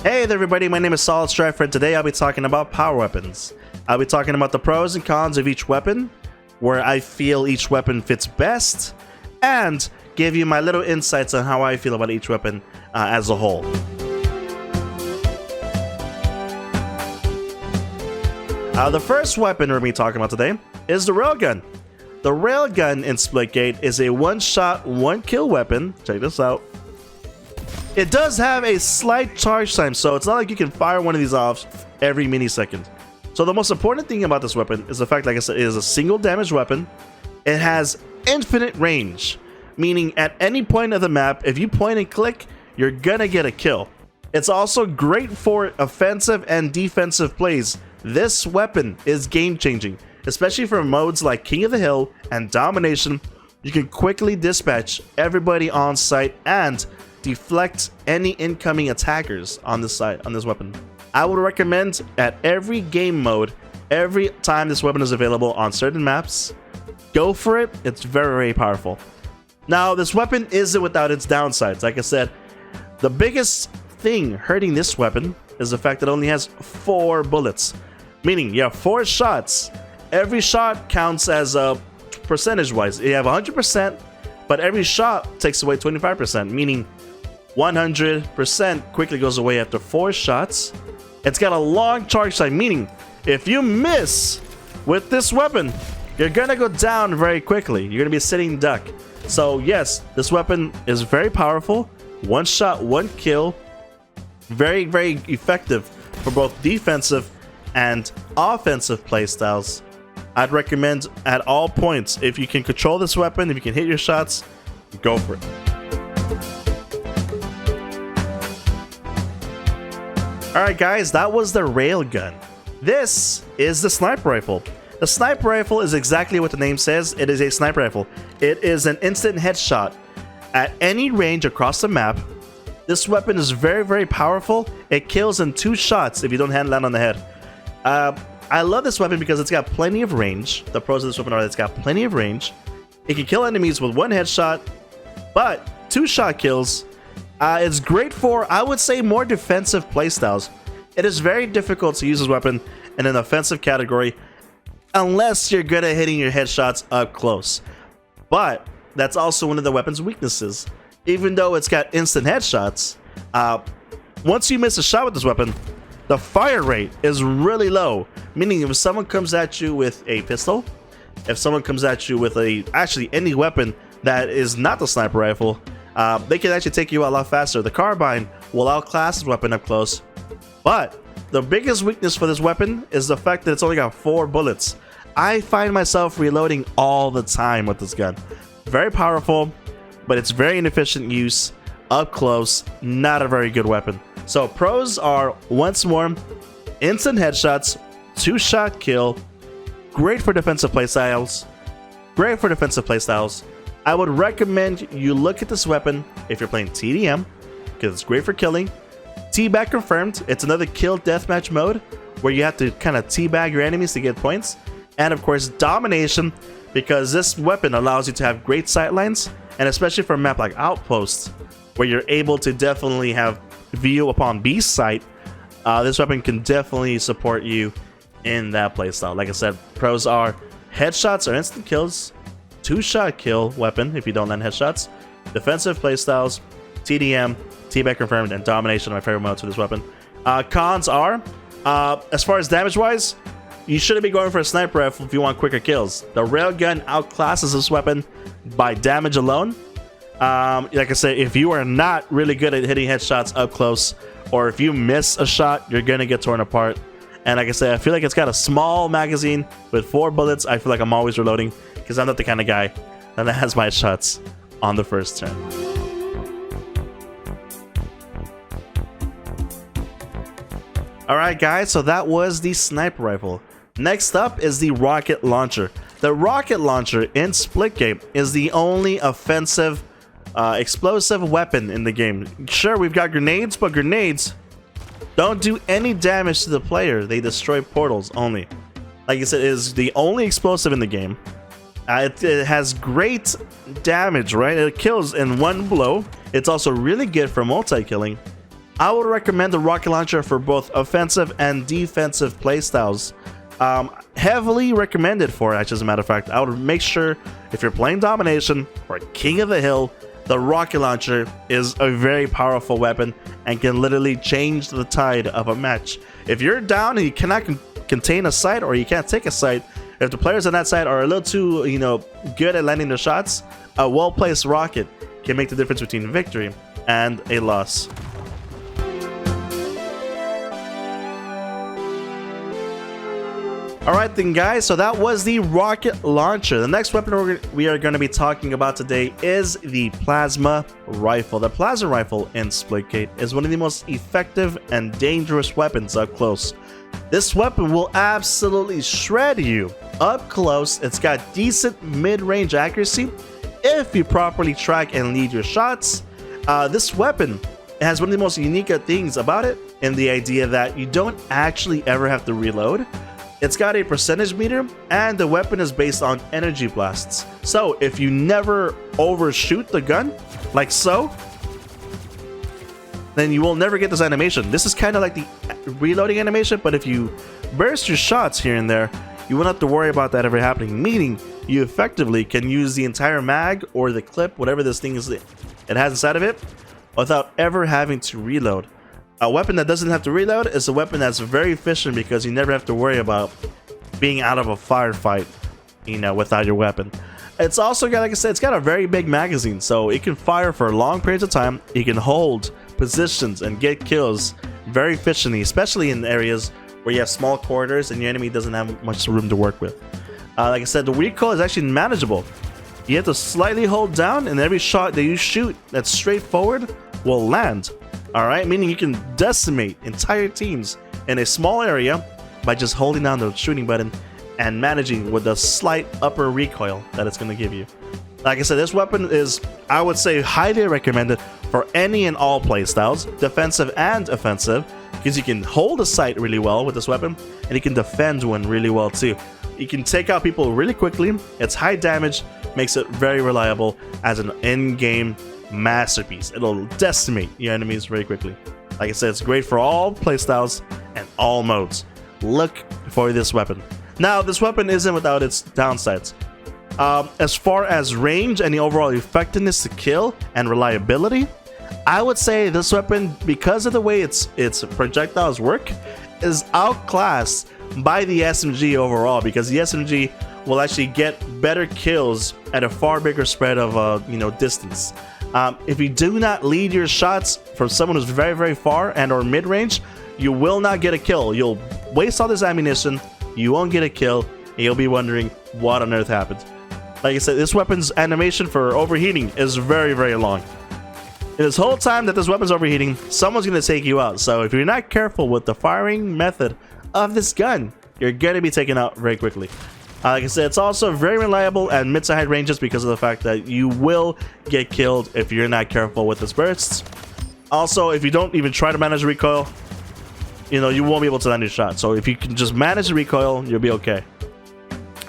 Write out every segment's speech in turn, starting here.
Hey there everybody, my name is Solid Strifer and today I'll be talking about power weapons. I'll be talking about the pros and cons of each weapon, where I feel each weapon fits best, and give you my little insights on how I feel about each weapon as a whole. The first weapon we're going to be talking about today is the Railgun. The Railgun in Splitgate is a one-shot, one-kill weapon. Check this out. It does have a slight charge time, so it's not like you can fire one of these off every millisecond. So the most important thing about this weapon is the fact, like I said, it is a single damage weapon. It has infinite range, meaning at any point of the map, if you point and click, you're gonna get a kill. It's also great for offensive and defensive plays. This weapon is game-changing, especially for modes like King of the Hill and Domination. You can quickly dispatch everybody on site and deflect any incoming attackers on this side, on this weapon. I would recommend at every game mode, every time this weapon is available on certain maps, go for it. It's very, very powerful. Now, this weapon isn't without its downsides. Like I said, the biggest thing hurting this weapon is the fact that it only has 4 bullets, meaning you have 4 shots. Every shot counts as a percentage-wise. You have 100%, but every shot takes away 25%, meaning 100% quickly goes away after 4 shots. It's got a long charge time, meaning if you miss with this weapon, you're gonna go down very quickly. You're gonna be a sitting duck. So yes, this weapon is very powerful. One shot, one kill. Very, very effective for both defensive and offensive playstyles. I'd recommend at all points, if you can control this weapon, if you can hit your shots, go for it. Alright guys, that was the Railgun. This is the sniper rifle. The sniper rifle is exactly what the name says. It is a sniper rifle. It is an instant headshot at any range across the map. This weapon is very, very powerful. It kills in 2 shots if you don't land on the head. I love this weapon because it's got plenty of range. The pros of this weapon are that it's got plenty of range. It can kill enemies with 1 headshot, but 2-shot kills. It's great for, I would say, more defensive playstyles. It is very difficult to use this weapon in an offensive category unless you're good at hitting your headshots up close. But that's also one of the weapon's weaknesses. Even though it's got instant headshots, once you miss a shot with this weapon, the fire rate is really low. Meaning if someone comes at you with a pistol, if someone comes at you with actually any weapon that is not the sniper rifle, they can actually take you out a lot faster. The carbine will outclass this weapon up close. But the biggest weakness for this weapon is the fact that it's only got 4 bullets. I find myself reloading all the time with this gun. Very powerful, but it's very inefficient use. Up close, not a very good weapon. So pros are, once more, instant headshots, 2-shot kill, great for defensive playstyles. Great for defensive playstyles. I would recommend you look at this weapon if you're playing TDM, because it's great for killing. Teabag confirmed. It's another kill deathmatch mode where you have to kind of teabag your enemies to get points. And of course, domination, because this weapon allows you to have great sightlines, and especially for a map like Outposts, where you're able to definitely have view upon B site. This weapon can definitely support you in that playstyle. Like I said, pros are headshots or instant kills, 2-shot kill weapon if you don't land headshots, defensive playstyles, TDM, Teabag confirmed, and domination are my favorite modes for this weapon. Cons are, as far as damage wise, you shouldn't be going for a sniper rifle if you want quicker kills. The Railgun outclasses this weapon by damage alone. Like I said, if you are not really good at hitting headshots up close, or if you miss a shot, you're gonna get torn apart. And like I said, I feel like it's got a small magazine with 4 bullets. I feel like I'm always reloading because I'm not the kind of guy that has my shots on the first turn. Alright guys, so that was the sniper rifle. Next up is the rocket launcher. The rocket launcher in Splitgate is the only offensive explosive weapon in the game. Sure, we've got grenades, but grenades don't do any damage to the player. They destroy portals only. Like I said, it is the only explosive in the game. It has great damage, right? It kills in 1 blow. It's also really good for multi-killing. I would recommend the rocket launcher for both offensive and defensive playstyles. Heavily recommended for it, as a matter of fact. I would make sure if you're playing domination or King of the Hill, the rocket launcher is a very powerful weapon and can literally change the tide of a match. If you're down and you cannot contain a site, or you can't take a site, if the players on that side are a little too, good at landing their shots, a well-placed rocket can make the difference between victory and a loss. Alright then guys, so that was the rocket launcher. The next weapon we are going to be talking about today is the plasma rifle. The plasma rifle in Splitgate is one of the most effective and dangerous weapons up close. This weapon will absolutely shred you up close. It's got decent mid-range accuracy if you properly track and lead your shots. This weapon has one of the most unique things about it, in the idea that you don't actually ever have to reload. It's got a percentage meter, and the weapon is based on energy blasts. So if you never overshoot the gun, like so, then you will never get this animation. This is kind of like the reloading animation, but if you burst your shots here and there, you won't have to worry about that ever happening, meaning you effectively can use the entire mag or the clip, whatever this thing is it has inside of it, without ever having to reload. A weapon that doesn't have to reload is a weapon that's very efficient because you never have to worry about being out of a firefight, without your weapon. It's also got, like I said, it's got a very big magazine, so it can fire for long periods of time. You can hold positions and get kills very efficiently, especially in areas where you have small corridors and your enemy doesn't have much room to work with. Like I said, the recoil is actually manageable. You have to slightly hold down, and every shot that you shoot that's straightforward will land. Alright, meaning you can decimate entire teams in a small area by just holding down the shooting button and managing with the slight upper recoil that it's going to give you. Like I said, this weapon is, I would say, highly recommended for any and all playstyles, defensive and offensive, because you can hold a site really well with this weapon, and you can defend one really well too. You can take out people really quickly. It's high damage, makes it very reliable as an in-game masterpiece. It'll decimate your enemies very quickly. Like I said, it's great for all playstyles and all modes. Look for this weapon. Now, this weapon isn't without its downsides. As far as range and the overall effectiveness to kill and reliability, I would say this weapon, because of the way its projectiles work, is outclassed by the SMG overall, because the SMG will actually get better kills at a far bigger spread of distance. If you do not lead your shots from someone who's very, very far and or mid-range, you will not get a kill. You'll waste all this ammunition, you won't get a kill, and you'll be wondering what on earth happened. Like I said, this weapon's animation for overheating is very, very long. In this whole time that this weapon's overheating, someone's going to take you out. So if you're not careful with the firing method of this gun, you're going to be taken out very quickly. Like I said, it's also very reliable at mid to high ranges because of the fact that you will get killed if you're not careful with its bursts. Also, if you don't even try to manage the recoil, you won't be able to land your shot. So if you can just manage the recoil, you'll be okay.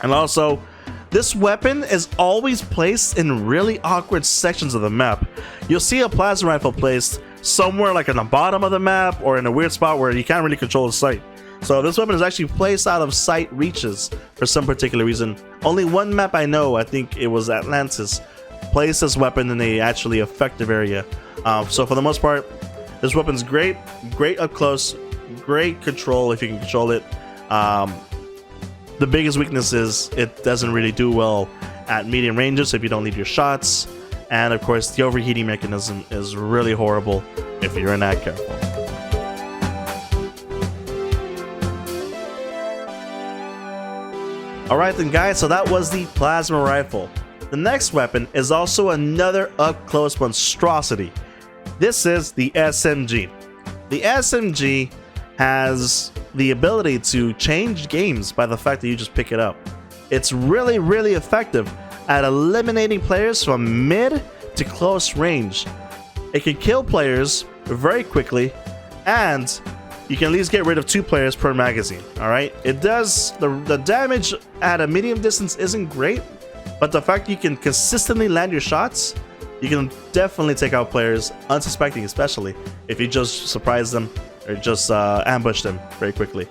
And also, this weapon is always placed in really awkward sections of the map. You'll see a plasma rifle placed somewhere like on the bottom of the map or in a weird spot where you can't really control the sight. So this weapon is actually placed out of sight reaches for some particular reason. Only one map I know, I think it was Atlantis, placed this weapon in a actually effective area. So for the most part, this weapon's great up close, great control if you can control it. The biggest weakness is it doesn't really do well at medium ranges if you don't lead your shots. And of course, the overheating mechanism is really horrible if you're not careful. Alright then guys, so that was the plasma rifle. The next weapon is also another up-close monstrosity. This is the SMG. The SMG has the ability to change games by the fact that you just pick it up. It's really, really effective at eliminating players from mid to close range. It can kill players very quickly, and you can at least get rid of 2 players per magazine. Alright, it does the damage at a medium distance isn't great, but the fact you can consistently land your shots, you can definitely take out players unsuspecting, especially if you just surprise them or just ambush them very quickly.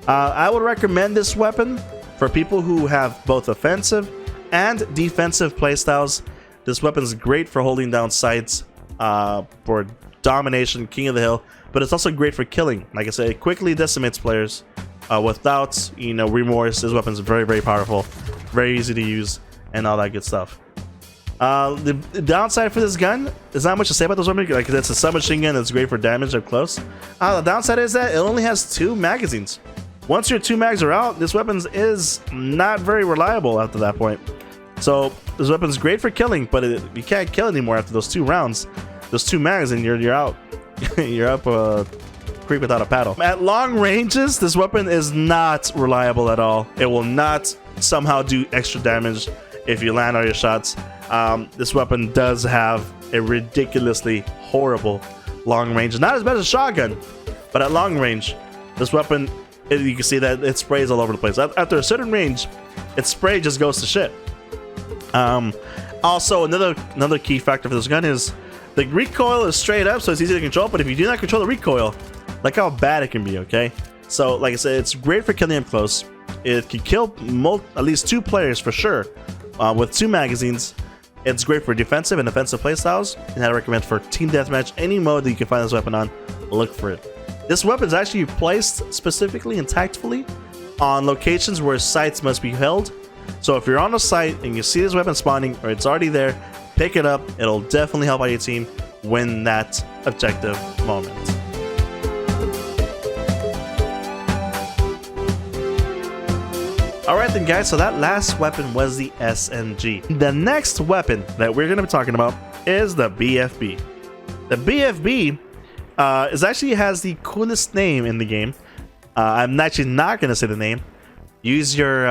I would recommend this weapon for people who have both offensive and defensive playstyles. This weapon is great for holding down sites, for domination, king of the hill, but it's also great for killing. Like I said, it quickly decimates players without, remorse. This weapon is very, very powerful, very easy to use, and all that good stuff. The downside for this gun, there's not much to say about this weapon. Like, it's a submachine gun that's great for damage up close. The downside is that it only has 2 magazines. Once your 2 mags are out, this weapon is not very reliable after that point. So this weapon's great for killing, but you can't kill anymore after those 2 rounds. Those 2 mags, and you're out. You're up a creek without a paddle. At long ranges, this weapon is not reliable at all. It will not somehow do extra damage if you land all your shots. This weapon does have a ridiculously horrible long range. Not as bad as a shotgun, but at long range, this weapon, you can see that it sprays all over the place. After a certain range, its spray just goes to shit. Also, another key factor for this gun is the recoil is straight up, so it's easy to control, but if you do not control the recoil, look how bad it can be, okay? So, like I said, it's great for killing up close. It can kill at least 2 players for sure with 2 magazines. It's great for defensive and offensive playstyles, and I recommend for team deathmatch, any mode that you can find this weapon on, look for it. This weapon is actually placed specifically and tactfully on locations where sites must be held. So if you're on a site and you see this weapon spawning or it's already there, pick it up. It'll definitely help out your team win that objective moment. Alright then guys, so that last weapon was the SMG. The next weapon that we're going to be talking about is the BFB. The BFB actually has the coolest name in the game. I'm actually not going to say the name. Use your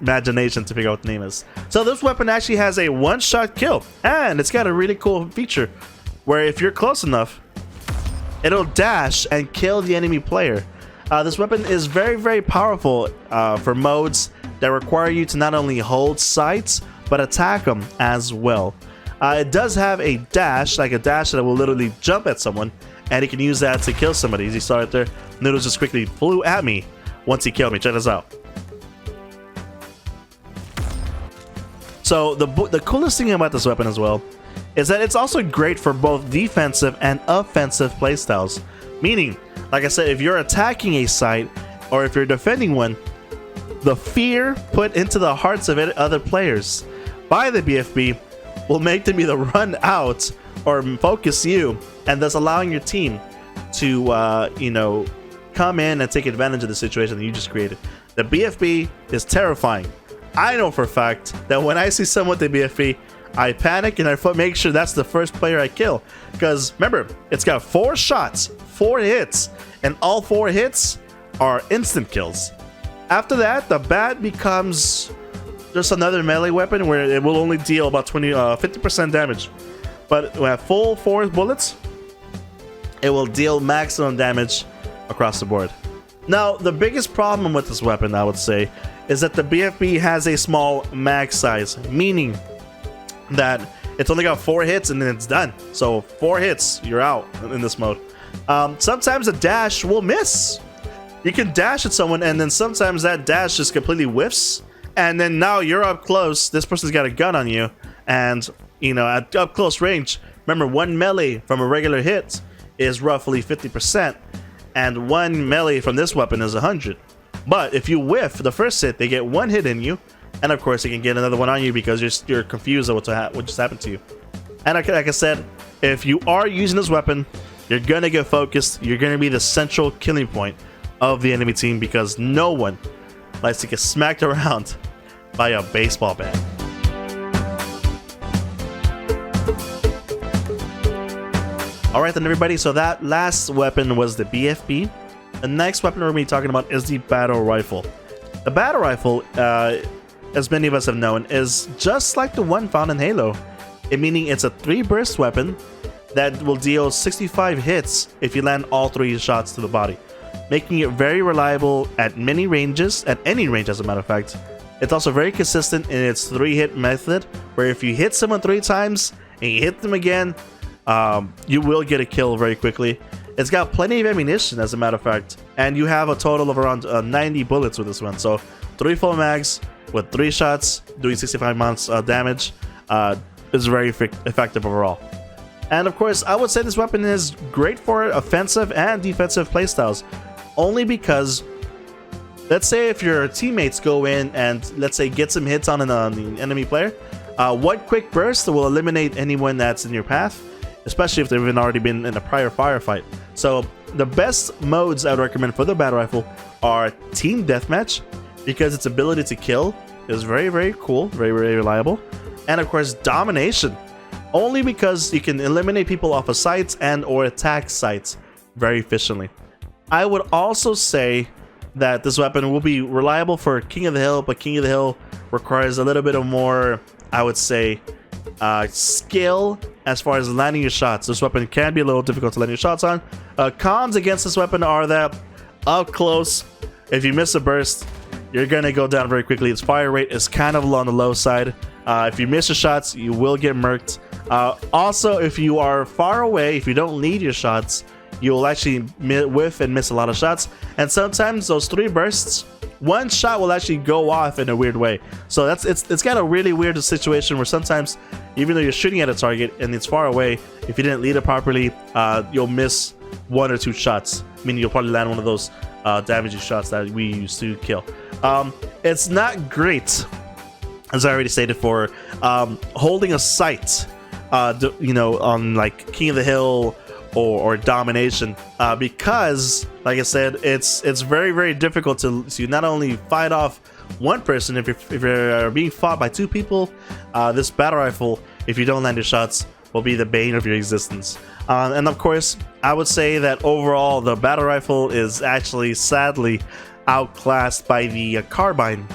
imagination to figure out what the name is. So this weapon actually has a one-shot kill, and it's got a really cool feature where if you're close enough, it'll dash and kill the enemy player. This weapon is very, very powerful for modes that require you to not only hold sites, but attack them as well. It does have a dash, like a dash that will literally jump at someone, and you can use that to kill somebody. As you saw right there, NoodleZ just quickly flew at me once he killed me. Check this out. So the coolest thing about this weapon as well is that it's also great for both defensive and offensive playstyles. Meaning, like I said, if you're attacking a site or if you're defending one, the fear put into the hearts of other players by the BFB will make them either run out or focus you, and thus allowing your team to come in and take advantage of the situation that you just created. The BFB is terrifying. I know for a fact that when I see someone with the BFB, I panic and I make sure that's the first player I kill. Because remember, it's got 4 shots, 4 hits, and all 4 hits are instant kills. After that, the bat becomes just another melee weapon where it will only deal about 50% damage. But when at full 4 bullets, it will deal maximum damage across the board. Now, the biggest problem with this weapon, I would say, is that the BFB has a small mag size, meaning that it's only got 4 hits and then it's done. So 4 hits, you're out in this mode. Sometimes a dash will miss. You can dash at someone and then sometimes that dash just completely whiffs, and then now you're up close. This person's got a gun on you, and at up close range, remember, 1 melee from a regular hit is roughly 50%, and 1 melee from this weapon is 100. But if you whiff the first hit, they get 1 hit in you, and of course they can get another one on you because you're confused at what just happened to you. And like I said, if you are using this weapon, you're gonna get focused. You're gonna be the central killing point of the enemy team because no one likes to get smacked around by a baseball bat. Alright then everybody, so that last weapon was the BFB. The next weapon we're going to be talking about is the battle rifle. The battle rifle, as many of us have known, is just like the one found in Halo. Meaning it's a 3-burst weapon that will deal 65 hits if you land all 3 shots to the body, making it very reliable at many ranges, at any range as a matter of fact. It's also very consistent in its 3-hit method, where if you hit someone 3 times and you hit them again, you will get a kill very quickly. It's got plenty of ammunition, as a matter of fact, and you have a total of around 90 bullets with this one. So 3 full mags with 3 shots doing 65 months damage is very effective overall. And of course, I would say this weapon is great for offensive and defensive playstyles, only because, let's say if your teammates go in and, let's say, get some hits on the enemy player, one quick burst will eliminate anyone that's in your path, especially if they've already been in a prior firefight. So the best modes I would recommend for the battle rifle are Team Deathmatch, because its ability to kill is very, very cool, very, very reliable. And of course, Domination, only because you can eliminate people off of sites and or attack sites very efficiently. I would also say that this weapon will be reliable for King of the Hill, but King of the Hill requires a little bit of more, I would say, skill as far as landing your shots. This weapon can be a little difficult to land your shots on. Cons against this weapon are that up close, if you miss a burst, you're gonna go down very quickly. Its fire rate is kind of on the low side. If you miss your shots, you will get murked. Also, if you are far away, if you don't lead your shots, you'll actually whiff and miss a lot of shots. And sometimes those 3 bursts, one shot will actually go off in a weird way. So it's got a really weird situation where sometimes, even though you're shooting at a target and it's far away, if you didn't lead it properly, you'll miss 1 or 2 shots. Meaning you'll probably land one of those damaging shots that we used to kill. It's not great, as I already stated, for holding a site, you know, on like King of the Hill or Domination, because, like I said, it's very, very difficult to not only fight off one person. If you're being fought by 2 people, this battle rifle, if you don't land your shots, will be the bane of your existence. And of course, I would say that overall, the battle rifle is actually sadly outclassed by the carbine.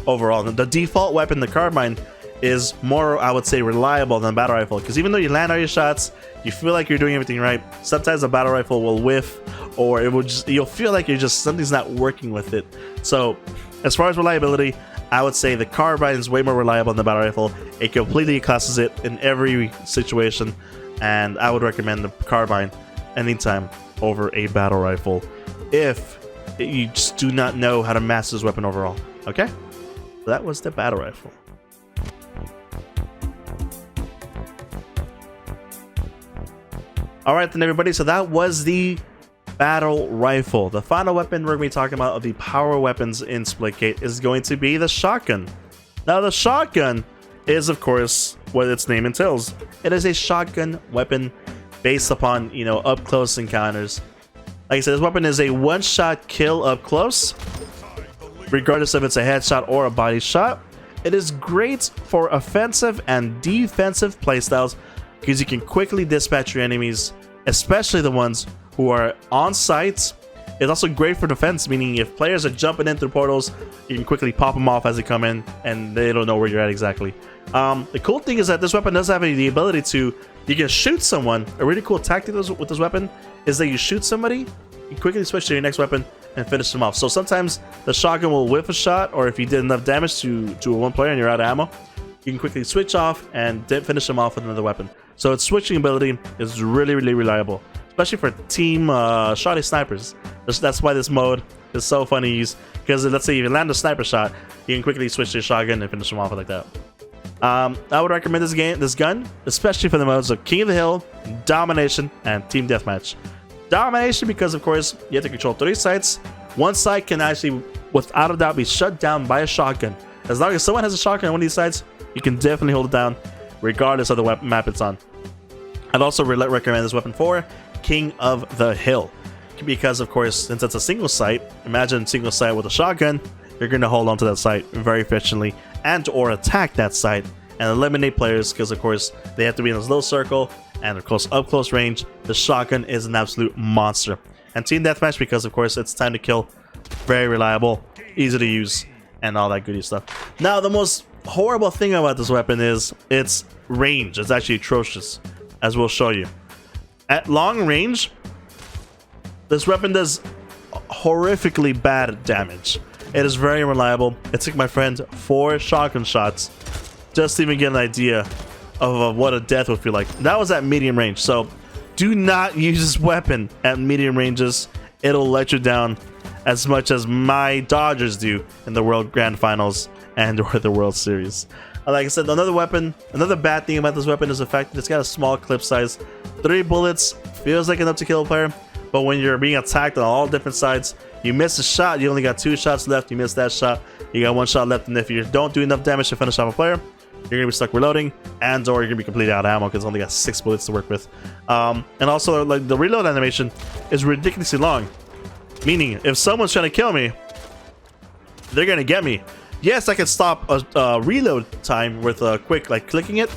Overall, the default weapon, the carbine, is more, I would say, reliable than battle rifle, because even though you land all your shots, you feel like you're doing everything right, sometimes the battle rifle will whiff, or it will just, you'll feel like something's not working with it. So as far as reliability, I would say the carbine is way more reliable than the battle rifle. It completely classes it in every situation, and I would recommend the carbine anytime over a battle rifle if you just do not know how to master this weapon overall. Okay, so that was the battle rifle. Alright then, everybody, so that was the battle rifle. The final weapon we're going to be talking about of the power weapons in Splitgate is going to be the shotgun. Now, the shotgun is, of course, what its name entails. It is a shotgun weapon based upon, you know, up close encounters. Like I said, this weapon is a one-shot kill up close, regardless if it's a headshot or a body shot. It is great for offensive and defensive playstyles because you can quickly dispatch your enemies, especially the ones who are on site. It's also great for defense, meaning if players are jumping in through portals, you can quickly pop them off as they come in and they don't know where you're at exactly. The cool thing is that this weapon does have the ability to, you can shoot someone. A really cool tactic with this weapon is that you shoot somebody, you quickly switch to your next weapon and finish them off. So sometimes the shotgun will whiff a shot, or if you did enough damage to one player and you're out of ammo, you can quickly switch off and finish them off with another weapon. So its switching ability is really, really reliable, especially for team shotty snipers. That's why this mode is so fun to use, because let's say you land a sniper shot, you can quickly switch to your shotgun and finish them off like that. I would recommend this gun, especially for the modes of King of the Hill, Domination, and Team Deathmatch. Domination because, of course, you have to control 3 sites. One site can actually, without a doubt, be shut down by a shotgun. As long as someone has a shotgun on one of these sites, you can definitely hold it down, regardless of the map it's on. I'd also recommend this weapon for King of the Hill, because, of course, since it's a single site, imagine single site with a shotgun, you're going to hold onto that site very efficiently and or attack that site and eliminate players, because, of course, they have to be in this little circle and of course up close range. The shotgun is an absolute monster. And Team Deathmatch because, of course, it's time to kill, very reliable, easy to use, and all that goody stuff. Now, the most horrible thing about this weapon is its range. It's actually atrocious, as we'll show you. At long range, this weapon does horrifically bad damage. It is very reliable. It took my friend 4 shotgun shots just to even get an idea of what a death would feel like. That was at medium range, so do not use this weapon at medium ranges. It'll let you down as much as my Dodgers do in the World Grand Finals and or the World Series. Like I said, another bad thing about this weapon is the fact that it's got a small clip size. 3 bullets feels like enough to kill a player, but when you're being attacked on all different sides, you miss a shot, you only got 2 shots left, you miss that shot, you got 1 shot left, and if you don't do enough damage to finish off a player, you're gonna be stuck reloading, and or you're gonna be completely out of ammo because it's only got 6 bullets to work with. And also, like, the reload animation is ridiculously long, meaning if someone's trying to kill me, they're gonna get me. Yes, I can stop a reload time with a quick, like, clicking it.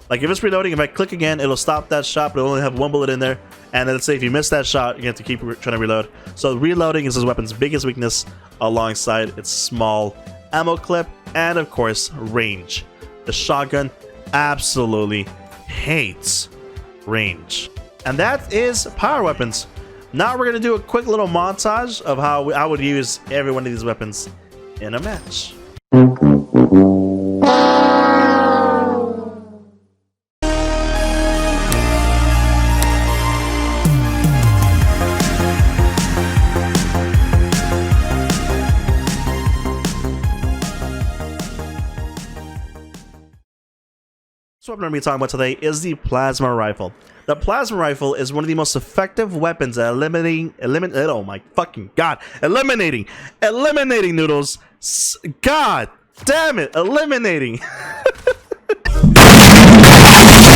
Like, if it's reloading, if I click again, it'll stop that shot, but it'll only have 1 bullet in there. And then let's say if you miss that shot, you have to keep trying to reload. So reloading is this weapon's biggest weakness, alongside its small ammo clip and, of course, range. The shotgun absolutely hates range. And that is power weapons. Now we're going to do a quick little montage of how I would use every one of these weapons in a match. So what I'm going to be talking about today is the plasma rifle. The plasma rifle is one of the most effective weapons at eliminating noodles. God damn it, eliminating